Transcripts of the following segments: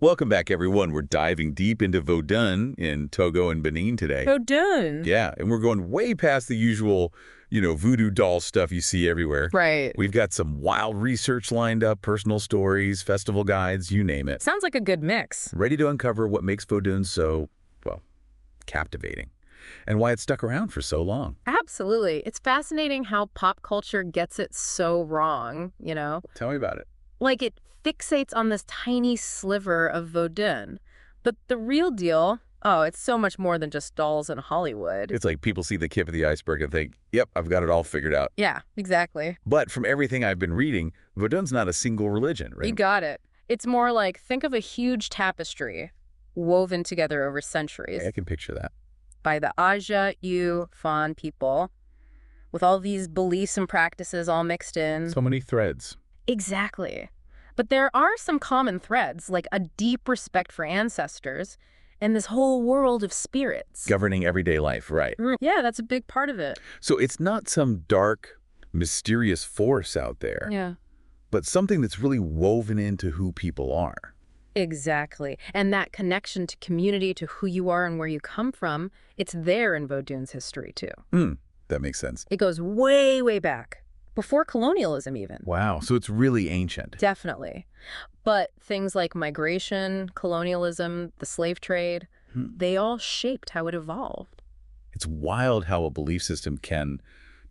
Welcome back, everyone. We're diving deep into Vodun in Togo and Benin today. Vodun. Yeah, and we're going way past the usual, voodoo doll stuff you see everywhere. Right. We've got some wild research lined up, personal stories, festival guides, you name it. Sounds like a good mix. Ready to uncover what makes Vodun so, well, captivating, and why it's stuck around for so long. Absolutely. It's fascinating how pop culture gets it so wrong, Tell me about it. Like it fixates on this tiny sliver of Vodun. But the real deal, it's so much more than just dolls in Hollywood. It's like people see the tip of the iceberg and think, yep, I've got it all figured out. Yeah, exactly. But from everything I've been reading, Vodun's not a single religion, right? You got it. It's more like, think of a huge tapestry woven together over centuries. I can picture that. By the Aja, Yu, Fan people, with all these beliefs and practices all mixed in. So many threads. Exactly. But there are some common threads, like a deep respect for ancestors and this whole world of spirits. Governing everyday life, right. Yeah, that's a big part of it. So it's not some dark, mysterious force out there. Yeah. But something that's really woven into who people are. Exactly. And that connection to community, to who you are and where you come from, it's there in Vodun's history, too. That makes sense. It goes way, way back. Before colonialism, even. Wow, so it's really ancient. Definitely. But things like migration, colonialism, the slave trade, they all shaped how it evolved. It's wild how a belief system can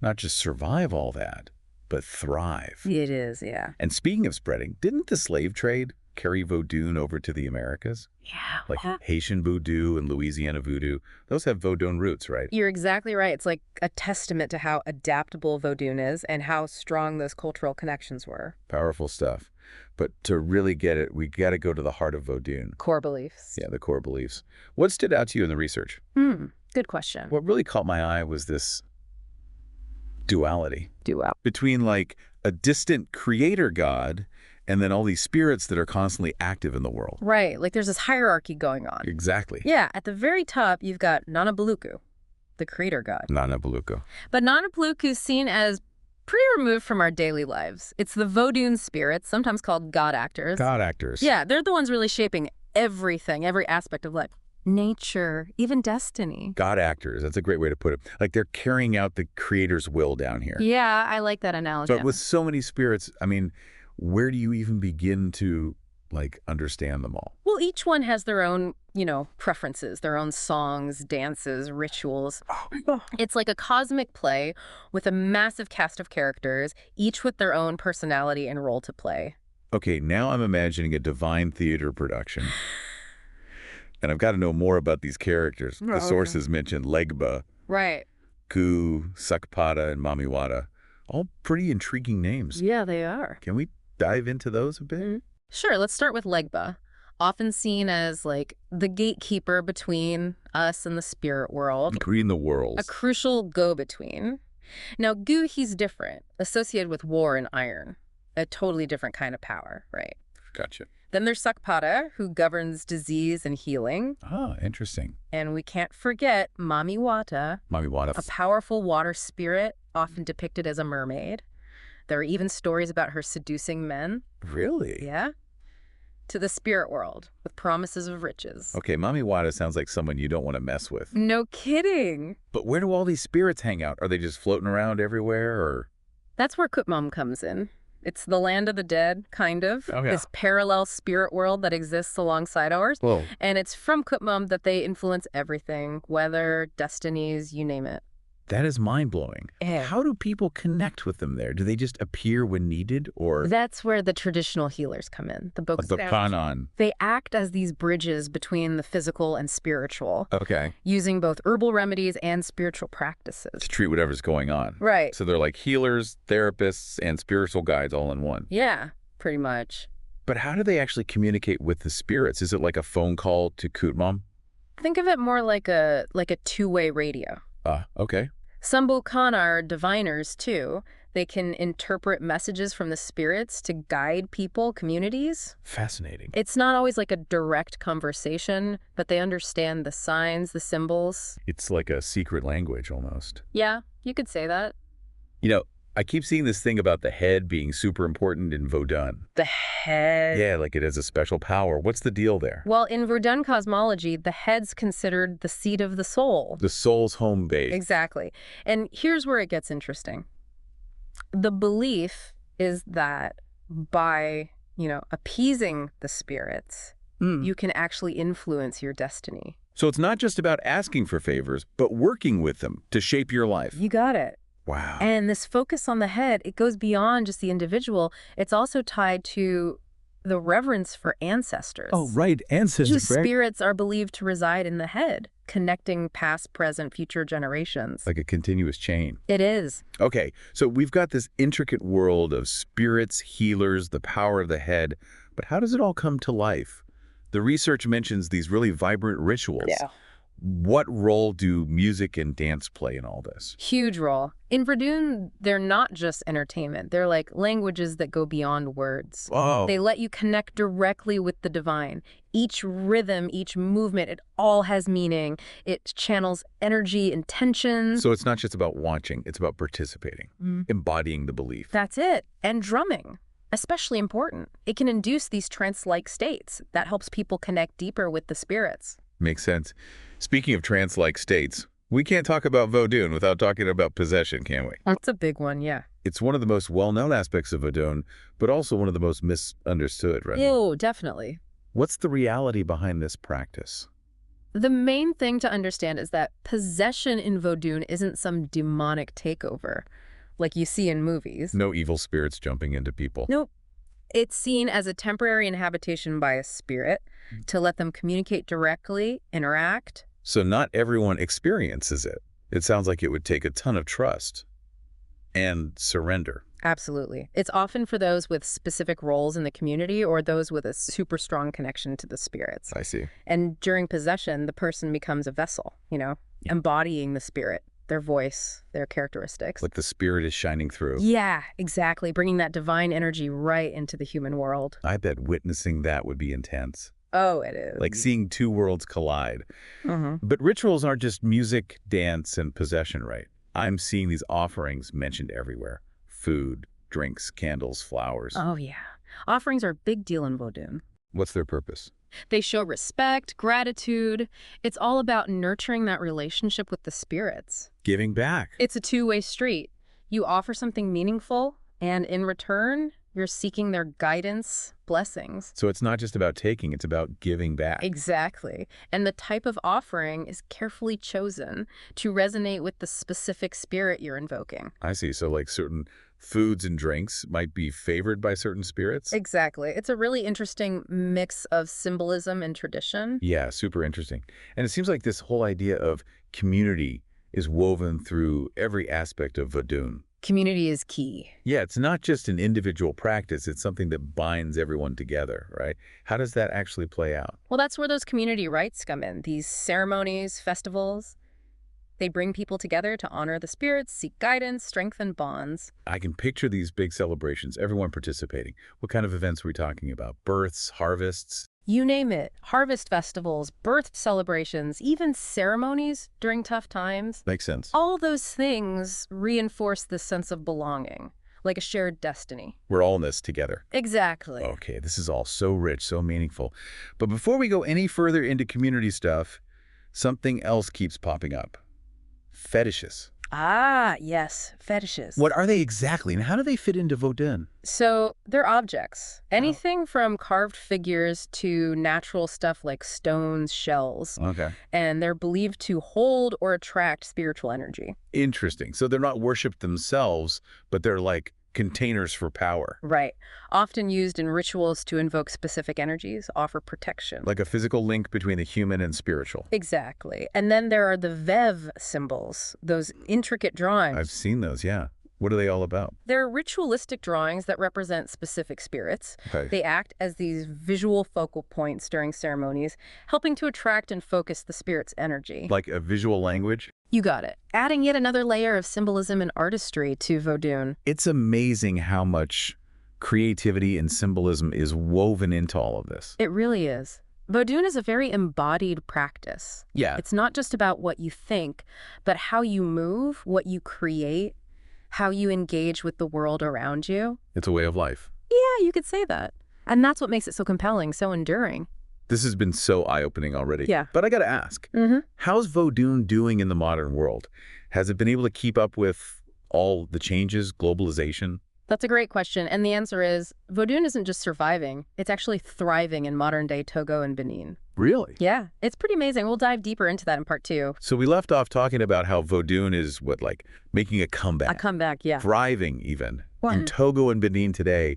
not just survive all that, but thrive. It is, yeah. And speaking of spreading, didn't the slave trade carry Vodun over to the Americas? Yeah. Like Haitian Voodoo and Louisiana Voodoo. Those have Vodun roots, right? You're exactly right. It's like a testament to how adaptable Vodun is and how strong those cultural connections were. Powerful stuff. But to really get it, we got to go to the heart of Vodun. Core beliefs. Yeah, the core beliefs. What stood out to you in the research? Good question. What really caught my eye was this duality. Between like a distant creator god and then all these spirits that are constantly active in the world. Right. Like there's this hierarchy going on. Exactly. Yeah. At the very top, you've got Nana Buluku, the creator god. Nana Buluku. But Nana Buluku is seen as pretty removed from our daily lives. It's the Vodun spirits, sometimes called god actors. God actors. Yeah. They're the ones really shaping everything, every aspect of life. Nature, even destiny. God actors. That's a great way to put it. Like they're carrying out the creator's will down here. Yeah, I like that analogy. But with so many spirits, I mean, where do you even begin to, understand them all? Well, each one has their own, preferences, their own songs, dances, rituals. It's like a cosmic play with a massive cast of characters, each with their own personality and role to play. Okay, now I'm imagining a divine theater production. And I've got to know more about these characters. The sources mentioned Legba, Right. Gu, Sakpata, and Mamiwata. All pretty intriguing names. Yeah, they are. Can we dive into those a bit? Sure, let's start with Legba, often seen as like the gatekeeper between us and the spirit world. Between the worlds. A crucial go-between. Now, Gu, he's different, associated with war and iron. A totally different kind of power, right? Gotcha. Then there's Sakpata, who governs disease and healing. Oh, interesting. And we can't forget Mamiwata, Mamiwata. a powerful water spirit, often depicted as a mermaid. There are even stories about her seducing men. Really? Yeah. To the spirit world, with promises of riches. Okay, Mamiwata sounds like someone you don't want to mess with. No kidding. But where do all these spirits hang out? Are they just floating around everywhere, or...? That's where Kutmum comes in. It's the land of the dead, kind of. Oh, yeah. This parallel spirit world that exists alongside ours. Whoa. And it's from Kutmum that they influence everything, weather, destinies, you name it. That is mind-blowing. Yeah. How do people connect with them there? Do they just appear when needed, or...? That's where the traditional healers come in, the Bokonon. They act as these bridges between the physical and spiritual, Okay. using both herbal remedies and spiritual practices. To treat whatever's going on. Right. So they're like healers, therapists, and spiritual guides all in one. Yeah, pretty much. But how do they actually communicate with the spirits? Is it like a phone call to Kutmum? Think of it more like a two-way radio. Okay. Some Bokonon are diviners, too. They can interpret messages from the spirits to guide people, communities. Fascinating. It's not always like a direct conversation, but they understand the signs, the symbols. It's like a secret language almost. Yeah, you could say that. I keep seeing this thing about the head being super important in Vodun. The head. Yeah, like it has a special power. What's the deal there? Well, in Vodun cosmology, the head's considered the seat of the soul. The soul's home base. Exactly. And here's where it gets interesting. The belief is that by, appeasing the spirits, you can actually influence your destiny. So it's not just about asking for favors, but working with them to shape your life. You got it. Wow. And this focus on the head, it goes beyond just the individual. It's also tied to the reverence for ancestors. Oh, right. Ancestors, whose spirits are believed to reside in the head, connecting past, present, future generations. Like a continuous chain. It is. Okay, so we've got this intricate world of spirits, healers, the power of the head. But how does it all come to life? The research mentions these really vibrant rituals. Yeah. What role do music and dance play in all this? Huge role. In Vodun, they're not just entertainment. They're like languages that go beyond words. Oh. They let you connect directly with the divine. Each rhythm, each movement, it all has meaning. It channels energy, intentions. So it's not just about watching, it's about participating, embodying the belief. That's it. And drumming. Especially important. It can induce these trance-like states. That helps people connect deeper with the spirits. Makes sense. Speaking of trance-like states, we can't talk about Vodun without talking about possession, can we? That's a big one, yeah. It's one of the most well-known aspects of Vodun, but also one of the most misunderstood, right? Oh, definitely. What's the reality behind this practice? The main thing to understand is that possession in Vodun isn't some demonic takeover like you see in movies. No evil spirits jumping into people. Nope. It's seen as a temporary inhabitation by a spirit to let them communicate directly, interact. So not everyone experiences it. It sounds like it would take a ton of trust and surrender. Absolutely. It's often for those with specific roles in the community or those with a super strong connection to the spirits. I see. And during possession, the person becomes a vessel, embodying the spirit, their voice, their characteristics. Like the spirit is shining through. Yeah, exactly. Bringing that divine energy right into the human world. I bet witnessing that would be intense. Oh, it is. Like seeing two worlds collide. But rituals aren't just music, dance, and possession, right? I'm seeing these offerings mentioned everywhere. Food, drinks, candles, flowers. Oh, yeah. Offerings are a big deal in Vodun. What's their purpose? They show respect, gratitude. It's all about nurturing that relationship with the spirits. Giving back. It's a two-way street. You offer something meaningful, and in return, you're seeking their guidance, blessings. So it's not just about taking, it's about giving back. Exactly. And the type of offering is carefully chosen to resonate with the specific spirit you're invoking. I see. So like certain foods and drinks might be favored by certain spirits? Exactly. It's a really interesting mix of symbolism and tradition. Yeah, super interesting. And it seems like this whole idea of community is woven through every aspect of Vodun. Community is key. Yeah, it's not just an individual practice. It's something that binds everyone together, right? How does that actually play out? Well, that's where those community rites come in. These ceremonies, festivals, they bring people together to honor the spirits, seek guidance, strengthen bonds. I can picture these big celebrations, everyone participating. What kind of events are we talking about? Births, harvests? You name it. Harvest festivals, birth celebrations, even ceremonies during tough times. Makes sense. All those things reinforce this sense of belonging, like a shared destiny. We're all in this together. Exactly. Okay, this is all so rich, so meaningful. But before we go any further into community stuff, something else keeps popping up. Fetishes. Ah, yes, fetishes. What are they exactly, and how do they fit into Vodun? So they're objects. Anything from carved figures to natural stuff like stones, shells. Okay. And they're believed to hold or attract spiritual energy. Interesting. So they're not worshipped themselves, but they're like containers for power. Right. Often used in rituals to invoke specific energies, offer protection. Like a physical link between the human and spiritual. Exactly. And then there are the Vev symbols, those intricate drawings. I've seen those, yeah. What are they all about? They're ritualistic drawings that represent specific spirits. Okay. They act as these visual focal points during ceremonies, helping to attract and focus the spirit's energy. Like a visual language? You got it. Adding yet another layer of symbolism and artistry to Vodun. It's amazing how much creativity and symbolism is woven into all of this. It really is. Vodun is a very embodied practice. Yeah. It's not just about what you think, but how you move, what you create, how you engage with the world around you. It's a way of life. Yeah, you could say that. And that's what makes it so compelling, so enduring. This has been so eye-opening already. Yeah. But I got to ask, how's Vodun doing in the modern world? Has it been able to keep up with all the changes, globalization? That's a great question. And the answer is, Vodun isn't just surviving, it's actually thriving in modern-day Togo and Benin. Really? Yeah, it's pretty amazing. We'll dive deeper into that in part 2. So we left off talking about how Vodun is, like making a comeback? A comeback, yeah. Thriving, even. Well, in Togo and Benin today,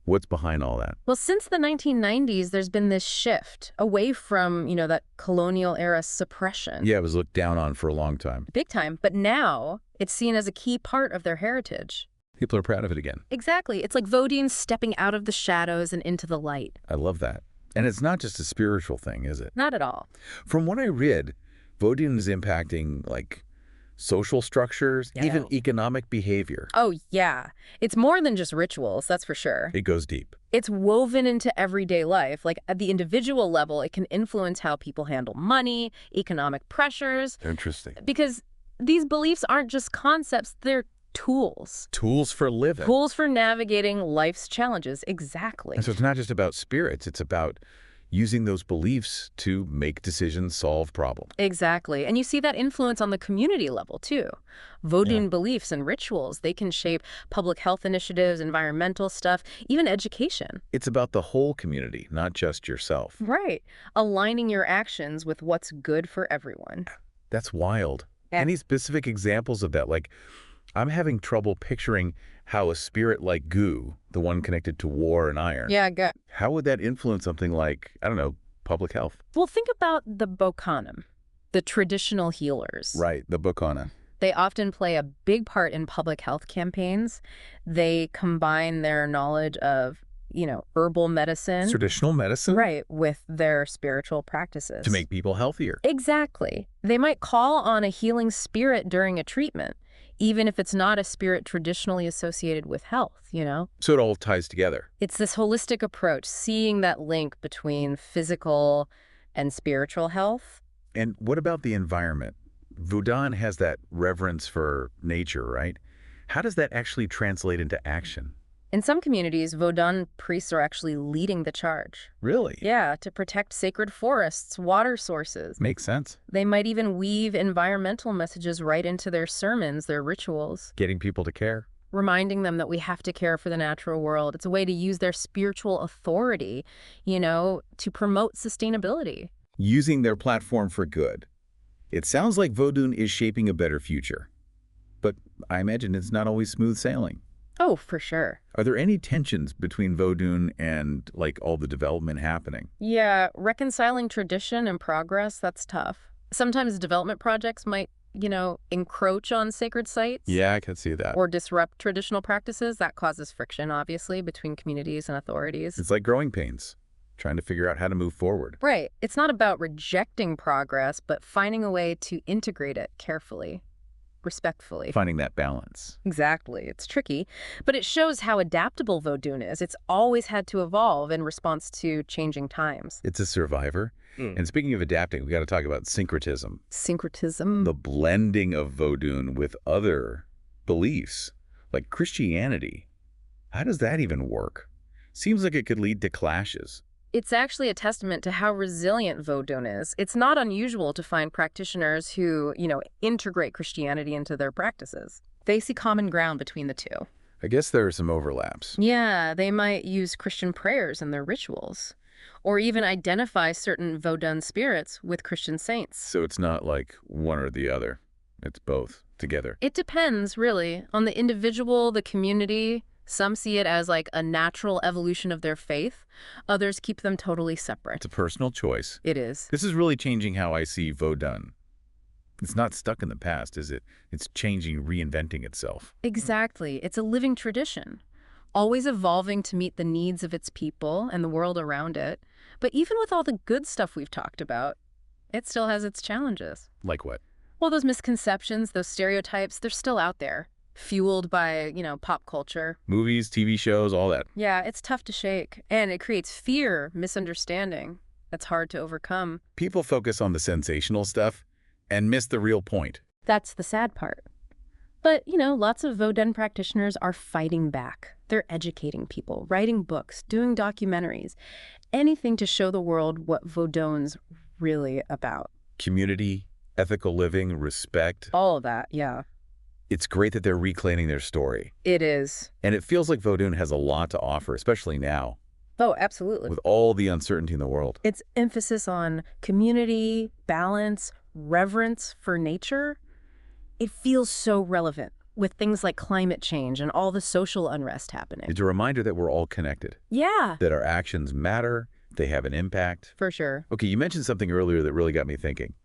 what's behind all that? Well, since the 1990s, there's been this shift away from, that colonial era suppression. Yeah, it was looked down on for a long time. Big time. But now it's seen as a key part of their heritage. People are proud of it again. Exactly. It's like Vodun stepping out of the shadows and into the light. I love that. And it's not just a spiritual thing, is it? Not at all. From what I read, Vodun is impacting, social structures, even economic behavior. Oh, yeah. It's more than just rituals, that's for sure. It goes deep. It's woven into everyday life. Like, at the individual level, it can influence how people handle money, economic pressures. Interesting. Because these beliefs aren't just concepts, they're tools. Tools for living. Tools for navigating life's challenges, exactly. And so it's not just about spirits, it's about using those beliefs to make decisions, solve problems. Exactly. And you see that influence on the community level, too. Vodun beliefs and rituals, they can shape public health initiatives, environmental stuff, even education. It's about the whole community, not just yourself. Right. Aligning your actions with what's good for everyone. That's wild. Yeah. Any specific examples of that? I'm having trouble picturing how a spirit like Gu, the one connected to war and iron, Good. how would that influence something like, I don't know, public health? Well, think about the Bokonon, the traditional healers. Right, the Bokonon. They often play a big part in public health campaigns. They combine their knowledge of, herbal medicine. Traditional medicine? Right, with their spiritual practices. To make people healthier. Exactly. They might call on a healing spirit during a treatment, even if it's not a spirit traditionally associated with health, So it all ties together. It's this holistic approach, seeing that link between physical and spiritual health. And what about the environment? Vodun has that reverence for nature, right? How does that actually translate into action? In some communities, Vodun priests are actually leading the charge. Really? Yeah, to protect sacred forests, water sources. Makes sense. They might even weave environmental messages right into their sermons, their rituals. Getting people to care. Reminding them that we have to care for the natural world. It's a way to use their spiritual authority, to promote sustainability. Using their platform for good. It sounds like Vodun is shaping a better future. But I imagine it's not always smooth sailing. Oh, for sure. Are there any tensions between Vodun and, all the development happening? Yeah, reconciling tradition and progress, that's tough. Sometimes development projects might, encroach on sacred sites. Yeah, I can see that. Or disrupt traditional practices. That causes friction, obviously, between communities and authorities. It's like growing pains, trying to figure out how to move forward. Right. It's not about rejecting progress, but finding a way to integrate it carefully. Respectfully. Finding that balance. Exactly. It's tricky, but it shows how adaptable Vodun is. It's always had to evolve in response to changing times. It's a survivor. And speaking of adapting, we got to talk about syncretism. Syncretism? The blending of Vodun with other beliefs, like Christianity. How does that even work? Seems like it could lead to clashes. It's actually a testament to how resilient Vodun is. It's not unusual to find practitioners who, integrate Christianity into their practices. They see common ground between the two. I guess there are some overlaps. Yeah, they might use Christian prayers in their rituals, or even identify certain Vodun spirits with Christian saints. So it's not like one or the other. It's both together. It depends, really, on the individual, the community. Some see it as a natural evolution of their faith. Others keep them totally separate. It's a personal choice. It is. This is really changing how I see Vodun. It's not stuck in the past, is it? It's changing, reinventing itself. Exactly. It's a living tradition, always evolving to meet the needs of its people and the world around it. But even with all the good stuff we've talked about, it still has its challenges. Like what? Well, those misconceptions, those stereotypes, they're still out there. Fueled by, pop culture. Movies, TV shows, all that. Yeah, it's tough to shake. And it creates fear, misunderstanding. That's hard to overcome. People focus on the sensational stuff and miss the real point. That's the sad part. But, lots of Vodun practitioners are fighting back. They're educating people, writing books, doing documentaries, anything to show the world what Vodun's really about. Community, ethical living, respect. All of that, yeah. It's great that they're reclaiming their story. It is. And it feels like Vodun has a lot to offer, especially now. Oh, absolutely. With all the uncertainty in the world. Its emphasis on community, balance, reverence for nature, it feels so relevant with things like climate change and all the social unrest happening. It's a reminder that we're all connected. Yeah. That our actions matter, they have an impact. For sure. Okay, you mentioned something earlier that really got me thinking.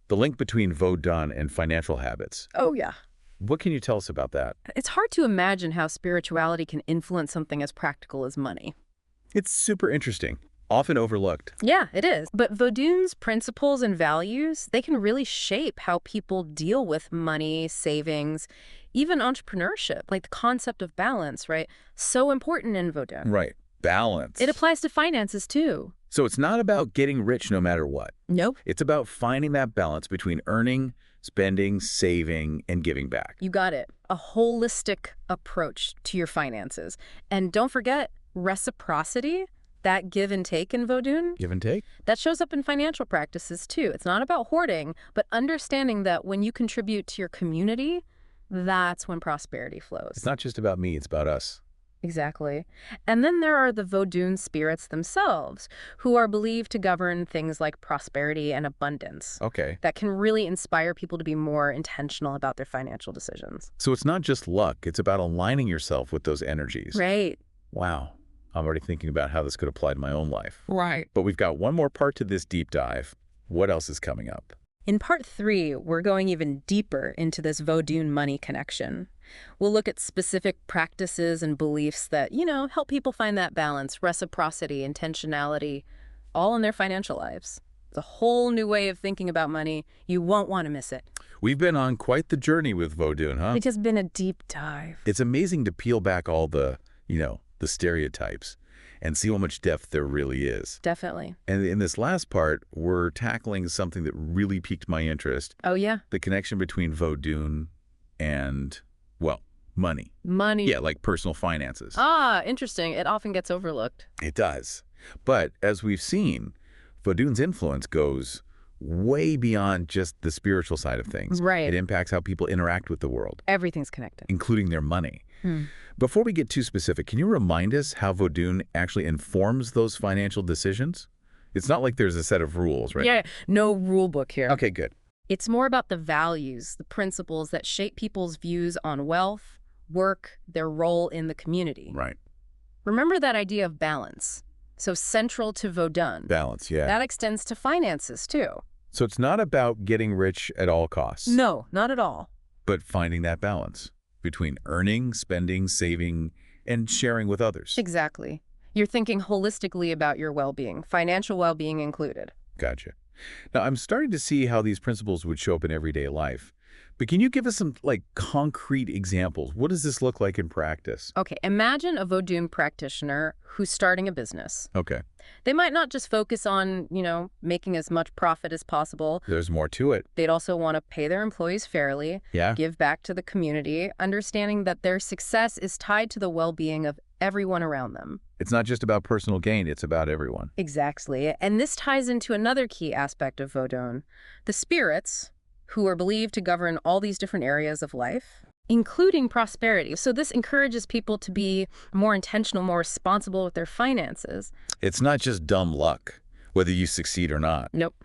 The link between Vodun and financial habits. Oh, yeah. What can you tell us about that? It's hard to imagine how spirituality can influence something as practical as money. It's super interesting, often overlooked. Yeah, it is. But Vodun's principles and values, they can really shape how people deal with money, savings, even entrepreneurship, like the concept of balance, right? So important in Vodun. Right. Balance. It applies to finances, too. So it's not about getting rich no matter what. Nope. It's about finding that balance between earning, spending, saving, and giving back. You got it. A holistic approach to your finances. And don't forget reciprocity, that give and take in Vodun. Give and take? That shows up in financial practices, too. It's not about hoarding, but understanding that when you contribute to your community, that's when prosperity flows. It's not just about me, it's about us. Exactly. And then there are the Vodun spirits themselves, who are believed to govern things like prosperity and abundance. Okay. That can really inspire people to be more intentional about their financial decisions. So it's not just luck, it's about aligning yourself with those energies. Right. Wow. I'm already thinking about how this could apply to my own life. Right. But we've got one more part to this deep dive. What else is coming up? In part 3, we're going even deeper into this Vodun money connection. We'll look at specific practices and beliefs that, help people find that balance, reciprocity, intentionality, all in their financial lives. It's a whole new way of thinking about money. You won't want to miss it. We've been on quite the journey with Vodun, huh? It has been a deep dive. It's amazing to peel back all the, the stereotypes and see how much depth there really is. Definitely. And in this last part, we're tackling something that really piqued my interest. Oh, yeah? The connection between Vodun and, well, money. Money. Yeah, like personal finances. Ah, interesting. It often gets overlooked. It does. But as we've seen, Vodun's influence goes way beyond just the spiritual side of things. Right. It impacts how people interact with the world. Everything's connected. Including their money. Before we get too specific, can you remind us how Vodun actually informs those financial decisions? It's not like there's a set of rules, right? Yeah, no rule book here. Okay, good. It's more about the values, the principles that shape people's views on wealth, work, their role in the community. Right. Remember that idea of balance. So central to Vodun. Balance, yeah. That extends to finances, too. So it's not about getting rich at all costs. No, not at all. But finding that balance between earning, spending, saving, and sharing with others. Exactly. You're thinking holistically about your well-being, financial well-being included. Gotcha. Now, I'm starting to see how these principles would show up in everyday life. But can you give us some, concrete examples? What does this look like in practice? Okay, imagine a Vodun practitioner who's starting a business. Okay. They might not just focus on, making as much profit as possible. There's more to it. They'd also want to pay their employees fairly, give back to the community, understanding that their success is tied to the well-being of everyone around them. It's not just about personal gain, it's about everyone. Exactly. And this ties into another key aspect of Vodun. The spirits, who are believed to govern all these different areas of life, including prosperity. So this encourages people to be more intentional, more responsible with their finances. It's not just dumb luck, whether you succeed or not. Nope.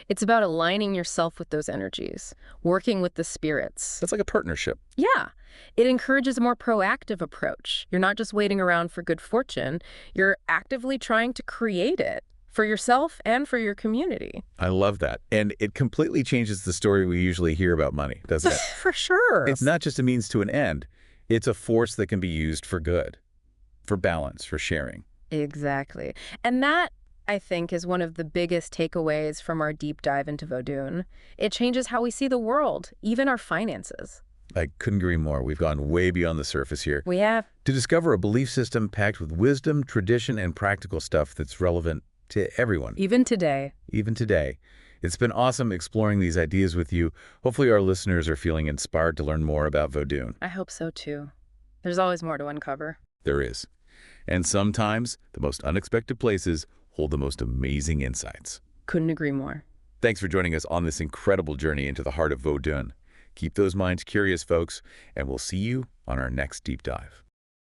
It's about aligning yourself with those energies, working with the spirits. That's like a partnership. Yeah. It encourages a more proactive approach. You're not just waiting around for good fortune. You're actively trying to create it for yourself and for your community. I love that. And it completely changes the story we usually hear about money, doesn't it? For sure. It's not just a means to an end. It's a force that can be used for good, for balance, for sharing. Exactly. And that, I think, is one of the biggest takeaways from our deep dive into Vodun. It changes how we see the world, even our finances. I couldn't agree more. We've gone way beyond the surface here. We have. To discover a belief system packed with wisdom, tradition, and practical stuff that's relevant to everyone. Even today. Even today. It's been awesome exploring these ideas with you. Hopefully our listeners are feeling inspired to learn more about Vodun. I hope so too. There's always more to uncover. There is. And sometimes the most unexpected places hold the most amazing insights. Couldn't agree more. Thanks for joining us on this incredible journey into the heart of Vodun. Keep those minds curious, folks, and we'll see you on our next deep dive.